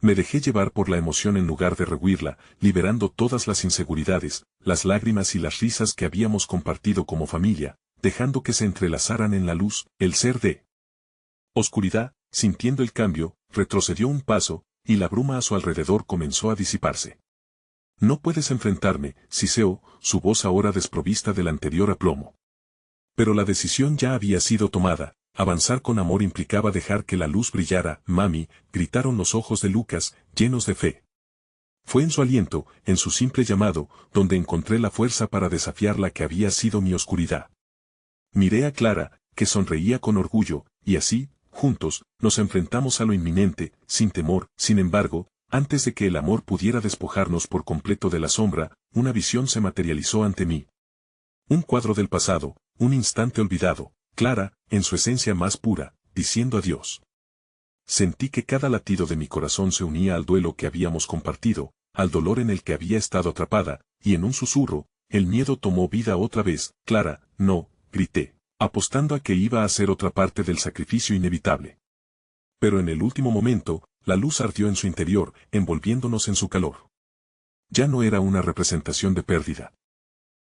Speaker 1: Me dejé llevar por la emoción en lugar de rehuirla, liberando todas las inseguridades, las lágrimas y las risas que habíamos compartido como familia, dejando que se entrelazaran en la luz. El ser de oscuridad, sintiendo el cambio, retrocedió un paso, y la bruma a su alrededor comenzó a disiparse. No puedes enfrentarme, Siseo, su voz ahora desprovista del anterior aplomo. Pero la decisión ya había sido tomada. Avanzar con amor implicaba dejar que la luz brillara. Mami, gritaron los ojos de Lucas, llenos de fe. Fue en su aliento, en su simple llamado, donde encontré la fuerza para desafiar la que había sido mi oscuridad. Miré a Clara, que sonreía con orgullo, y así, juntos, nos enfrentamos a lo inminente, sin temor. Sin embargo, antes de que el amor pudiera despojarnos por completo de la sombra, una visión se materializó ante mí. Un cuadro del pasado, un instante olvidado, Clara, en su esencia más pura, diciendo adiós. Sentí que cada latido de mi corazón se unía al duelo que habíamos compartido, al dolor en el que había estado atrapada, y en un susurro, el miedo tomó vida otra vez. Clara, no, grité, apostando a que iba a ser otra parte del sacrificio inevitable. Pero en el último momento, la luz ardió en su interior, envolviéndonos en su calor. Ya no era una representación de pérdida.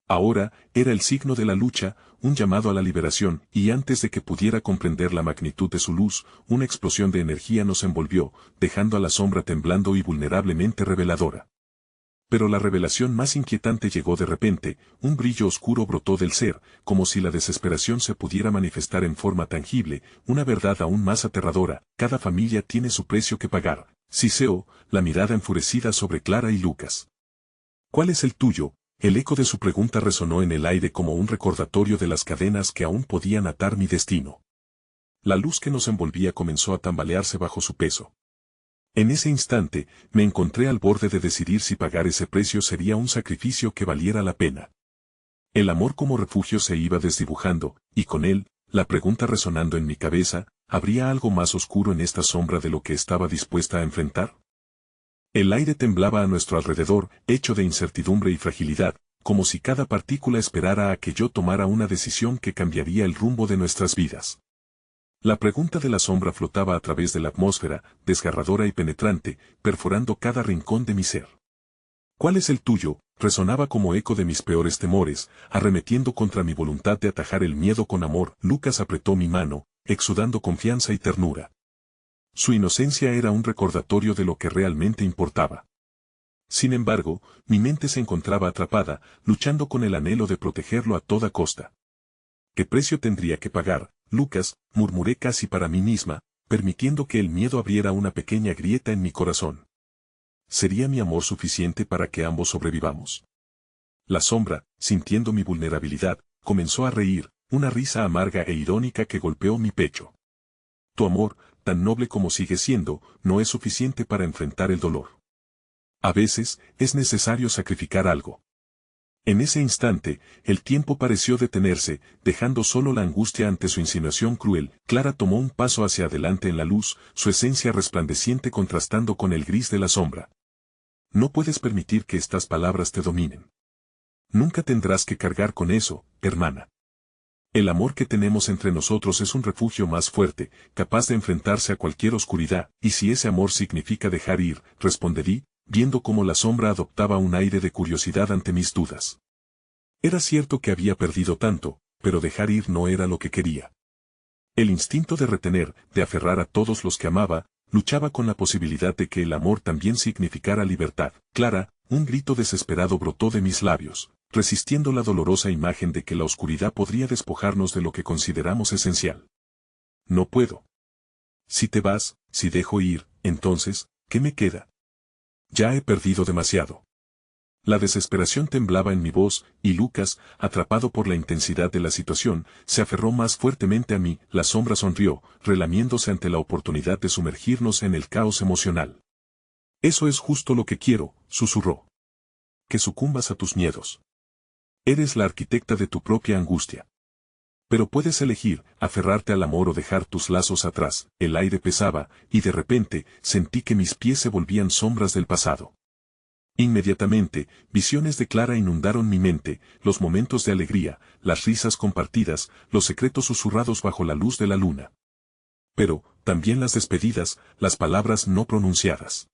Speaker 1: Ahora, era el signo de la lucha, un llamado a la liberación, y antes de que pudiera comprender la magnitud de su luz, una explosión de energía nos envolvió, dejando a la sombra temblando y vulnerablemente reveladora. Pero la revelación más inquietante llegó de repente, un brillo oscuro brotó del ser, como si la desesperación se pudiera manifestar en forma tangible, una verdad aún más aterradora. Cada familia tiene su precio que pagar. Siseo, la mirada enfurecida sobre Clara y Lucas. ¿Cuál es el tuyo? El eco de su pregunta resonó en el aire como un recordatorio de las cadenas que aún podían atar mi destino. La luz que nos envolvía comenzó a tambalearse bajo su peso. En ese instante, me encontré al borde de decidir si pagar ese precio sería un sacrificio que valiera la pena. El amor como refugio se iba desdibujando, y con él, la pregunta resonando en mi cabeza, ¿habría algo más oscuro en esta sombra de lo que estaba dispuesta a enfrentar? El aire temblaba a nuestro alrededor, hecho de incertidumbre y fragilidad, como si cada partícula esperara a que yo tomara una decisión que cambiaría el rumbo de nuestras vidas. La pregunta de la sombra flotaba a través de la atmósfera, desgarradora y penetrante, perforando cada rincón de mi ser. ¿Cuál es el tuyo? Resonaba como eco de mis peores temores, arremetiendo contra mi voluntad de atajar el miedo con amor. Lucas apretó mi mano, exudando confianza y ternura. Su inocencia era un recordatorio de lo que realmente importaba. Sin embargo, mi mente se encontraba atrapada, luchando con el anhelo de protegerlo a toda costa. ¿Qué precio tendría que pagar, Lucas? Murmuré casi para mí misma, permitiendo que el miedo abriera una pequeña grieta en mi corazón. ¿Sería mi amor suficiente para que ambos sobrevivamos? La sombra, sintiendo mi vulnerabilidad, comenzó a reír, una risa amarga e irónica que golpeó mi pecho. Tu amor, tan noble como sigue siendo, no es suficiente para enfrentar el dolor. A veces, es necesario sacrificar algo. En ese instante, el tiempo pareció detenerse, dejando solo la angustia ante su insinuación cruel. Clara tomó un paso hacia adelante en la luz, su esencia resplandeciente contrastando con el gris de la sombra. No puedes permitir que estas palabras te dominen. Nunca tendrás que cargar con eso, hermana. El amor que tenemos entre nosotros es un refugio más fuerte, capaz de enfrentarse a cualquier oscuridad, y si ese amor significa dejar ir, responderí, viendo cómo la sombra adoptaba un aire de curiosidad ante mis dudas. Era cierto que había perdido tanto, pero dejar ir no era lo que quería. El instinto de retener, de aferrar a todos los que amaba, luchaba con la posibilidad de que el amor también significara libertad. Clara, un grito desesperado brotó de mis labios, resistiendo la dolorosa imagen de que la oscuridad podría despojarnos de lo que consideramos esencial. No puedo. Si te vas, si dejo ir, entonces, ¿qué me queda? Ya he perdido demasiado. La desesperación temblaba en mi voz, y Lucas, atrapado por la intensidad de la situación, se aferró más fuertemente a mí. La sombra sonrió, relamiéndose ante la oportunidad de sumergirnos en el caos emocional. Eso es justo lo que quiero, susurró. Que sucumbas a tus miedos. Eres la arquitecta de tu propia angustia. Pero puedes elegir, aferrarte al amor o dejar tus lazos atrás. El aire pesaba, y de repente, sentí que mis pies se volvían sombras del pasado. Inmediatamente, visiones de Clara inundaron mi mente, los momentos de alegría, las risas compartidas, los secretos susurrados bajo la luz de la luna. Pero, también las despedidas, las palabras no pronunciadas.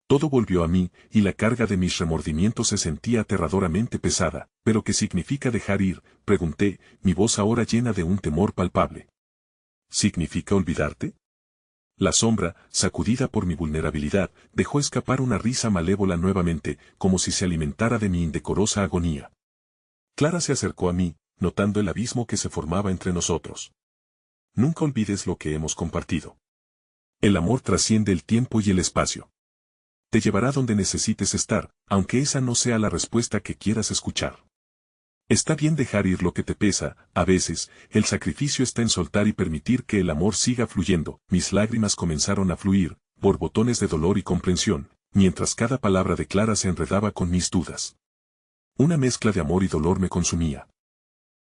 Speaker 1: Todo volvió a mí, y la carga de mis remordimientos se sentía aterradoramente pesada. ¿Pero qué significa dejar ir?, pregunté, mi voz ahora llena de un temor palpable. ¿Significa olvidarte? La sombra, sacudida por mi vulnerabilidad, dejó escapar una risa malévola nuevamente, como si se alimentara de mi indecorosa agonía. Clara se acercó a mí, notando el abismo que se formaba entre nosotros. Nunca olvides lo que hemos compartido. El amor trasciende el tiempo y el espacio. Te llevará donde necesites estar, aunque esa no sea la respuesta que quieras escuchar. Está bien dejar ir lo que te pesa, a veces, el sacrificio está en soltar y permitir que el amor siga fluyendo. Mis lágrimas comenzaron a fluir, borbotones de dolor y comprensión, mientras cada palabra de Clara se enredaba con mis dudas. Una mezcla de amor y dolor me consumía.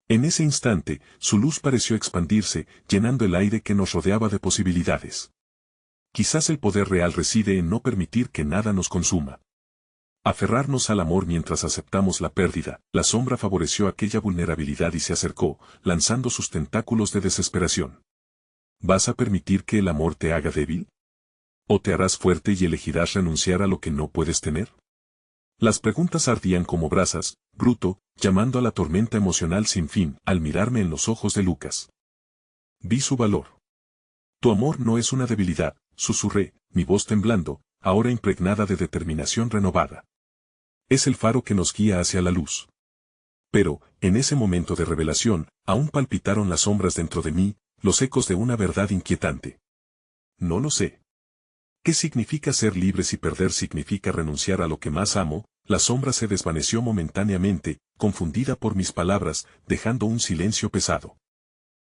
Speaker 1: En ese instante, su luz pareció expandirse, llenando el aire que nos rodeaba de posibilidades. Quizás el poder real reside en no permitir que nada nos consuma. Aferrarnos al amor mientras aceptamos la pérdida. La sombra favoreció aquella vulnerabilidad y se acercó, lanzando sus tentáculos de desesperación. ¿Vas a permitir que el amor te haga débil? ¿O te harás fuerte y elegirás renunciar a lo que no puedes tener? Las preguntas ardían como brasas, bruto, llamando a la tormenta emocional sin fin. Al mirarme en los ojos de Lucas, vi su valor. Tu amor no es una debilidad, susurré, mi voz temblando, ahora impregnada de determinación renovada. Es el faro que nos guía hacia la luz. Pero, en ese momento de revelación, aún palpitaron las sombras dentro de mí, los ecos de una verdad inquietante. No lo sé. ¿Qué significa ser libre si perder significa renunciar a lo que más amo? La sombra se desvaneció momentáneamente, confundida por mis palabras, dejando un silencio pesado.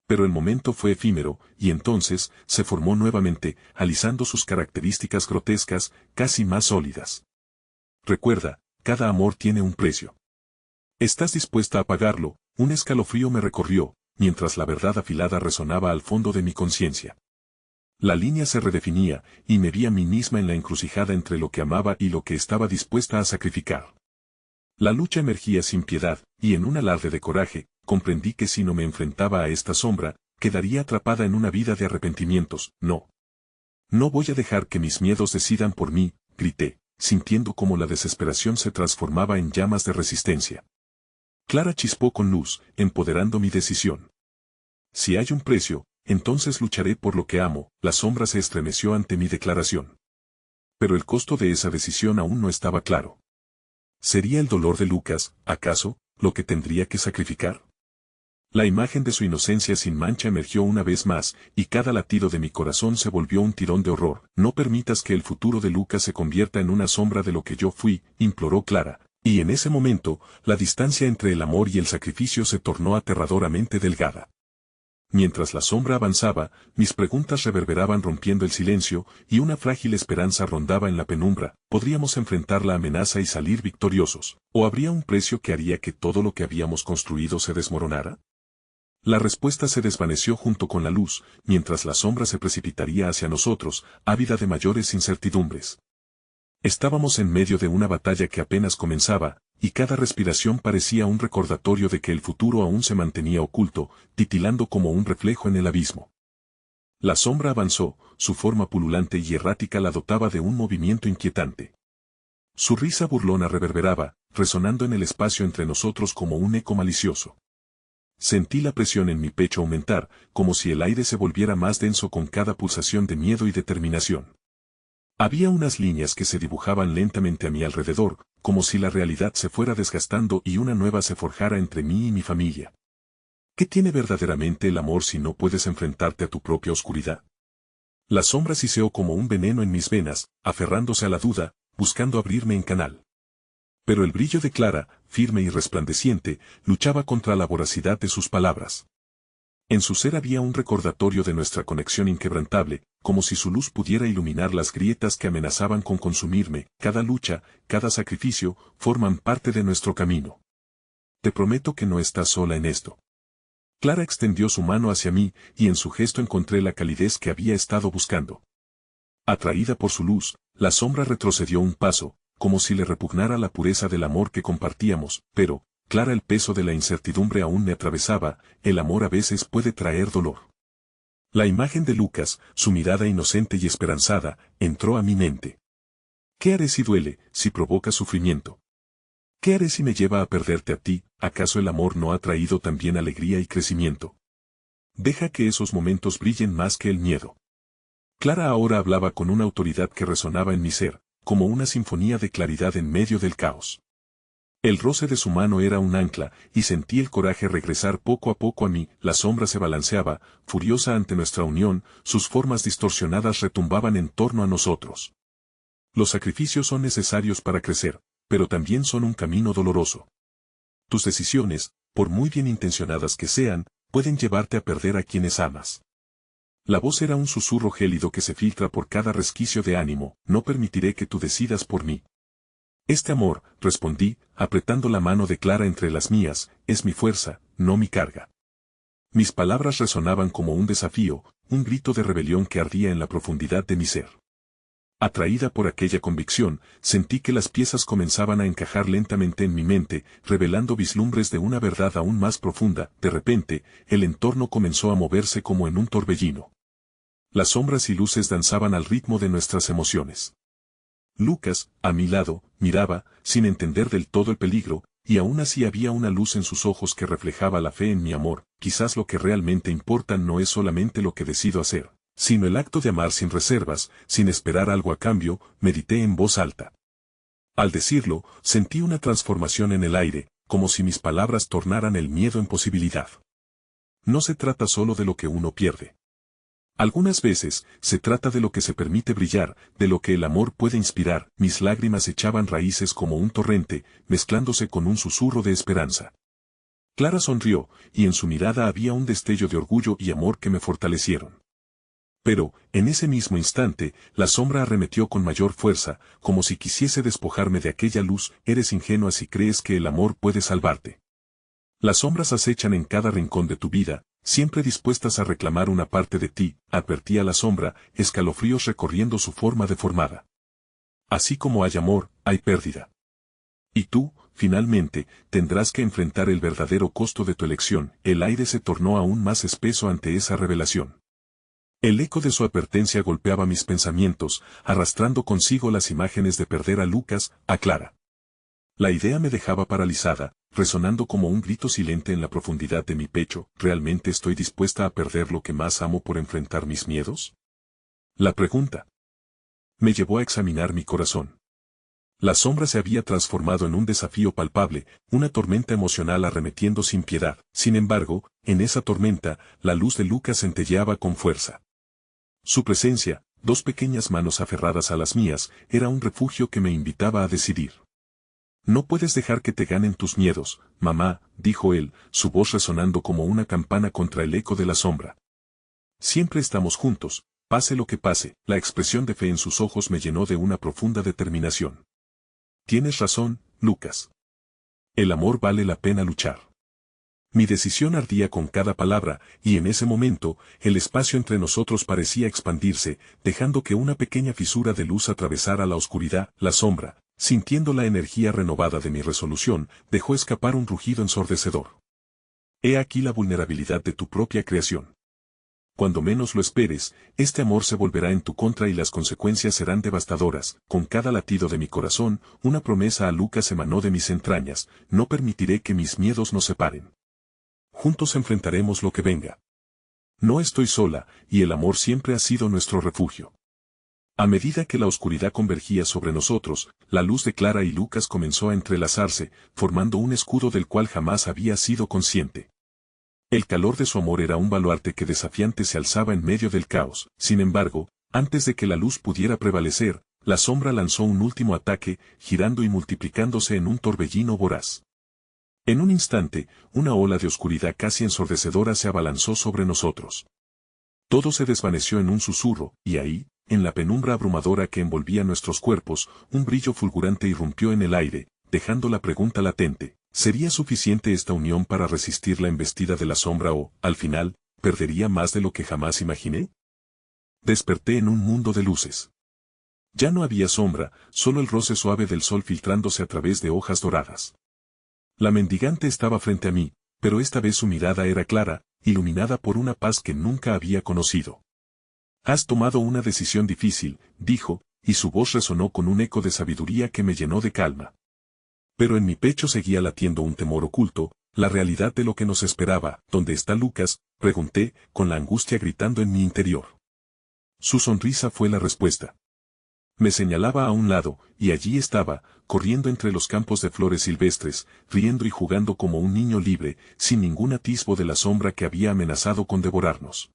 Speaker 1: Pero el momento fue efímero, y entonces, se formó nuevamente, alisando sus características grotescas, casi más sólidas. Recuerda, cada amor tiene un precio. ¿Estás dispuesta a pagarlo? Un escalofrío me recorrió, mientras la verdad afilada resonaba al fondo de mi conciencia. La línea se redefinía, y me vi a mí misma en la encrucijada entre lo que amaba y lo que estaba dispuesta a sacrificar. La lucha emergía sin piedad, y en un alarde de coraje, comprendí que si no me enfrentaba a esta sombra, quedaría atrapada en una vida de arrepentimientos. No. No voy a dejar que mis miedos decidan por mí, grité, sintiendo cómo la desesperación se transformaba en llamas de resistencia. Clara chispó con luz, empoderando mi decisión. Si hay un precio, entonces lucharé por lo que amo. La sombra se estremeció ante mi declaración. Pero el costo de esa decisión aún no estaba claro. ¿Sería el dolor de Lucas, acaso, lo que tendría que sacrificar? La imagen de su inocencia sin mancha emergió una vez más, y cada latido de mi corazón se volvió un tirón de horror. No permitas que el futuro de Lucas se convierta en una sombra de lo que yo fui, imploró Clara, y en ese momento, la distancia entre el amor y el sacrificio se tornó aterradoramente delgada. Mientras la sombra avanzaba, mis preguntas reverberaban rompiendo el silencio, y una frágil esperanza rondaba en la penumbra. ¿Podríamos enfrentar la amenaza y salir victoriosos? ¿O habría un precio que haría que todo lo que habíamos construido se desmoronara? La respuesta se desvaneció junto con la luz, mientras la sombra se precipitaría hacia nosotros, ávida de mayores incertidumbres. Estábamos en medio de una batalla que apenas comenzaba, y cada respiración parecía un recordatorio de que el futuro aún se mantenía oculto, titilando como un reflejo en el abismo. La sombra avanzó, su forma pululante y errática la dotaba de un movimiento inquietante. Su risa burlona reverberaba, resonando en el espacio entre nosotros como un eco malicioso. Sentí la presión en mi pecho aumentar, como si el aire se volviera más denso con cada pulsación de miedo y determinación. Había unas líneas que se dibujaban lentamente a mi alrededor, como si la realidad se fuera desgastando y una nueva se forjara entre mí y mi familia. ¿Qué tiene verdaderamente el amor si no puedes enfrentarte a tu propia oscuridad? La sombra siseó como un veneno en mis venas, aferrándose a la duda, buscando abrirme en canal. Pero el brillo de Clara, firme y resplandeciente, luchaba contra la voracidad de sus palabras. En su ser había un recordatorio de nuestra conexión inquebrantable, como si su luz pudiera iluminar las grietas que amenazaban con consumirme. Cada lucha, cada sacrificio, forman parte de nuestro camino. Te prometo que no estás sola en esto. Clara extendió su mano hacia mí, y en su gesto encontré la calidez que había estado buscando. Atraída por su luz, la sombra retrocedió un paso, como si le repugnara la pureza del amor que compartíamos, pero, Clara, el peso de la incertidumbre aún me atravesaba. El amor a veces puede traer dolor. La imagen de Lucas, su mirada inocente y esperanzada, entró a mi mente. ¿Qué haré si duele, si provoca sufrimiento? ¿Qué haré si me lleva a perderte a ti? ¿Acaso el amor no ha traído también alegría y crecimiento? Deja que esos momentos brillen más que el miedo. Clara ahora hablaba con una autoridad que resonaba en mi ser, como una sinfonía de claridad en medio del caos. El roce de su mano era un ancla, y sentí el coraje regresar poco a poco a mí. La sombra se balanceaba, furiosa ante nuestra unión, sus formas distorsionadas retumbaban en torno a nosotros. Los sacrificios son necesarios para crecer, pero también son un camino doloroso. Tus decisiones, por muy bien intencionadas que sean, pueden llevarte a perder a quienes amas. La voz era un susurro gélido que se filtra por cada resquicio de ánimo. No permitiré que tú decidas por mí. Este amor, respondí, apretando la mano de Clara entre las mías, es mi fuerza, no mi carga. Mis palabras resonaban como un desafío, un grito de rebelión que ardía en la profundidad de mi ser. Atraída por aquella convicción, sentí que las piezas comenzaban a encajar lentamente en mi mente, revelando vislumbres de una verdad aún más profunda. De repente, el entorno comenzó a moverse como en un torbellino. Las sombras y luces danzaban al ritmo de nuestras emociones. Lucas, a mi lado, miraba, sin entender del todo el peligro, y aún así había una luz en sus ojos que reflejaba la fe en mi amor. Quizás lo que realmente importa no es solamente lo que decido hacer, sino el acto de amar sin reservas, sin esperar algo a cambio, medité en voz alta. Al decirlo, sentí una transformación en el aire, como si mis palabras tornaran el miedo en posibilidad. No se trata solo de lo que uno pierde. Algunas veces, se trata de lo que se permite brillar, de lo que el amor puede inspirar. Mis lágrimas echaban raíces como un torrente, mezclándose con un susurro de esperanza. Clara sonrió, y en su mirada había un destello de orgullo y amor que me fortalecieron. Pero, en ese mismo instante, la sombra arremetió con mayor fuerza, como si quisiese despojarme de aquella luz. Eres ingenua si crees que el amor puede salvarte. Las sombras acechan en cada rincón de tu vida, siempre dispuestas a reclamar una parte de ti, advertía la sombra, escalofríos recorriendo su forma deformada. Así como hay amor, hay pérdida. Y tú, finalmente, tendrás que enfrentar el verdadero costo de tu elección. El aire se tornó aún más espeso ante esa revelación. El eco de su advertencia golpeaba mis pensamientos, arrastrando consigo las imágenes de perder a Lucas, a Clara. La idea me dejaba paralizada, resonando como un grito silente en la profundidad de mi pecho. ¿Realmente estoy dispuesta a perder lo que más amo por enfrentar mis miedos? La pregunta me llevó a examinar mi corazón. La sombra se había transformado en un desafío palpable, una tormenta emocional arremetiendo sin piedad. Sin embargo, en esa tormenta, la luz de Lucas centelleaba con fuerza. Su presencia, dos pequeñas manos aferradas a las mías, era un refugio que me invitaba a decidir. No puedes dejar que te ganen tus miedos, mamá, dijo él, su voz resonando como una campana contra el eco de la sombra. Siempre estamos juntos, pase lo que pase. La expresión de fe en sus ojos me llenó de una profunda determinación. Tienes razón, Lucas. El amor vale la pena luchar. Mi decisión ardía con cada palabra, y en ese momento, el espacio entre nosotros parecía expandirse, dejando que una pequeña fisura de luz atravesara la oscuridad. La sombra, sintiendo la energía renovada de mi resolución, dejó escapar un rugido ensordecedor. He aquí la vulnerabilidad de tu propia creación. Cuando menos lo esperes, este amor se volverá en tu contra y las consecuencias serán devastadoras. Con cada latido de mi corazón, una promesa a Lucas emanó de mis entrañas: no permitiré que mis miedos nos separen. Juntos enfrentaremos lo que venga. No estoy sola, y el amor siempre ha sido nuestro refugio. A medida que la oscuridad convergía sobre nosotros, la luz de Clara y Lucas comenzó a entrelazarse, formando un escudo del cual jamás había sido consciente. El calor de su amor era un baluarte que desafiante se alzaba en medio del caos. Sin embargo, antes de que la luz pudiera prevalecer, la sombra lanzó un último ataque, girando y multiplicándose en un torbellino voraz. En un instante, una ola de oscuridad casi ensordecedora se abalanzó sobre nosotros. Todo se desvaneció en un susurro, y ahí, en la penumbra abrumadora que envolvía nuestros cuerpos, un brillo fulgurante irrumpió en el aire, dejando la pregunta latente: ¿sería suficiente esta unión para resistir la embestida de la sombra o, al final, perdería más de lo que jamás imaginé? Desperté en un mundo de luces. Ya no había sombra, solo el roce suave del sol filtrándose a través de hojas doradas. La mendigante estaba frente a mí, pero esta vez su mirada era clara, iluminada por una paz que nunca había conocido. Has tomado una decisión difícil, dijo, y su voz resonó con un eco de sabiduría que me llenó de calma. Pero en mi pecho seguía latiendo un temor oculto, la realidad de lo que nos esperaba. ¿Dónde está Lucas?, pregunté, con la angustia gritando en mi interior. Su sonrisa fue la respuesta. Me señalaba a un lado, y allí estaba, corriendo entre los campos de flores silvestres, riendo y jugando como un niño libre, sin ningún atisbo de la sombra que había amenazado con devorarnos.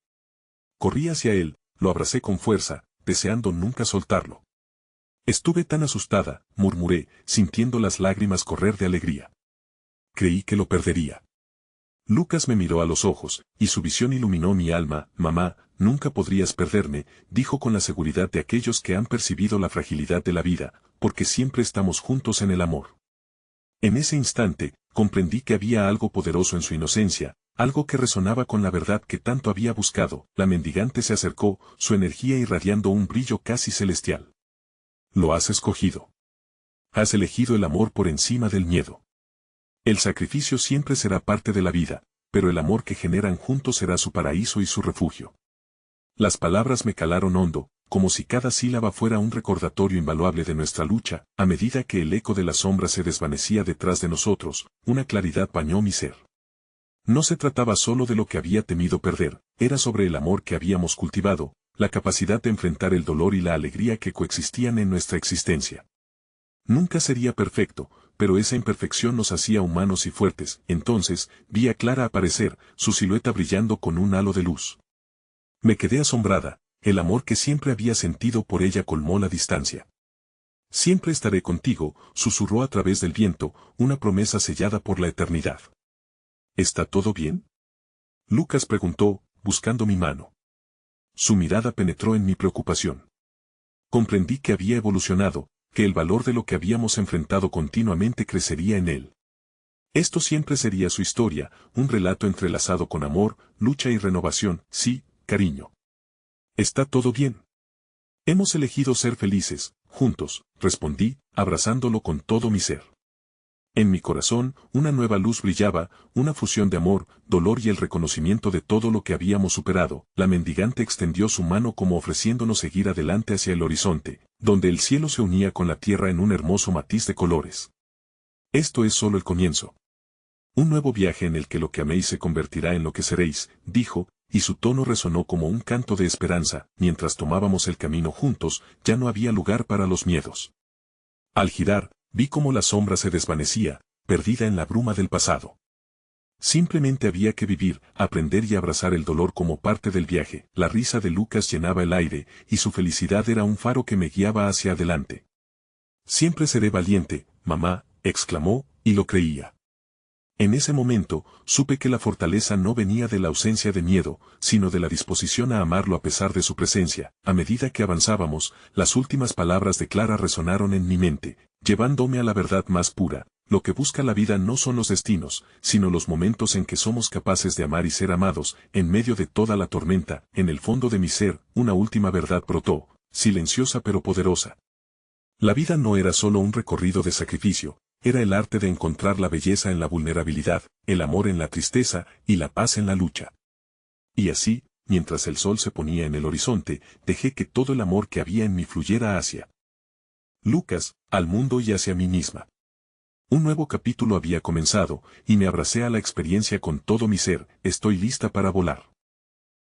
Speaker 1: Corrí hacia él, lo abracé con fuerza, deseando nunca soltarlo. Estuve tan asustada, murmuré, sintiendo las lágrimas correr de alegría. Creí que lo perdería. Lucas me miró a los ojos, y su visión iluminó mi alma. Mamá, nunca podrías perderme, dijo con la seguridad de aquellos que han percibido la fragilidad de la vida, porque siempre estamos juntos en el amor. En ese instante, comprendí que había algo poderoso en su inocencia, algo que resonaba con la verdad que tanto había buscado. La mendigante se acercó, su energía irradiando un brillo casi celestial. Lo has escogido. Has elegido el amor por encima del miedo. El sacrificio siempre será parte de la vida, pero el amor que generan juntos será su paraíso y su refugio. Las palabras me calaron hondo, como si cada sílaba fuera un recordatorio invaluable de nuestra lucha. A medida que el eco de la sombra se desvanecía detrás de nosotros, una claridad bañó mi ser. No se trataba solo de lo que había temido perder, era sobre el amor que habíamos cultivado, la capacidad de enfrentar el dolor y la alegría que coexistían en nuestra existencia. Nunca sería perfecto, pero esa imperfección nos hacía humanos y fuertes. Entonces, vi a Clara aparecer, su silueta brillando con un halo de luz. Me quedé asombrada, el amor que siempre había sentido por ella colmó la distancia. Siempre estaré contigo, susurró a través del viento, una promesa sellada por la eternidad. ¿Está todo bien? Lucas preguntó, buscando mi mano. Su mirada penetró en mi preocupación. Comprendí que había evolucionado, que el valor de lo que habíamos enfrentado continuamente crecería en él. Esto siempre sería su historia, un relato entrelazado con amor, lucha y renovación, sí, cariño. ¿Está todo bien? Hemos elegido ser felices, juntos, respondí, abrazándolo con todo mi ser. En mi corazón, una nueva luz brillaba, una fusión de amor, dolor y el reconocimiento de todo lo que habíamos superado. La mendigante extendió su mano como ofreciéndonos seguir adelante hacia el horizonte, donde el cielo se unía con la tierra en un hermoso matiz de colores. Esto es solo el comienzo. Un nuevo viaje en el que lo que améis se convertirá en lo que seréis, dijo, y su tono resonó como un canto de esperanza. Mientras tomábamos el camino juntos, ya no había lugar para los miedos. Al girar, vi cómo la sombra se desvanecía, perdida en la bruma del pasado. Simplemente había que vivir, aprender y abrazar el dolor como parte del viaje. La risa de Lucas llenaba el aire, y su felicidad era un faro que me guiaba hacia adelante. Siempre seré valiente, mamá, exclamó, y lo creía. En ese momento, supe que la fortaleza no venía de la ausencia de miedo, sino de la disposición a amarlo a pesar de su presencia. A medida que avanzábamos, las últimas palabras de Clara resonaron en mi mente, llevándome a la verdad más pura. Lo que busca la vida no son los destinos, sino los momentos en que somos capaces de amar y ser amados. En medio de toda la tormenta, en el fondo de mi ser, una última verdad brotó, silenciosa pero poderosa. La vida no era solo un recorrido de sacrificio. Era el arte de encontrar la belleza en la vulnerabilidad, el amor en la tristeza y la paz en la lucha. Y así, mientras el sol se ponía en el horizonte, dejé que todo el amor que había en mí fluyera hacia Lucas, al mundo y hacia mí misma. Un nuevo capítulo había comenzado, y me abracé a la experiencia con todo mi ser. Estoy lista para volar.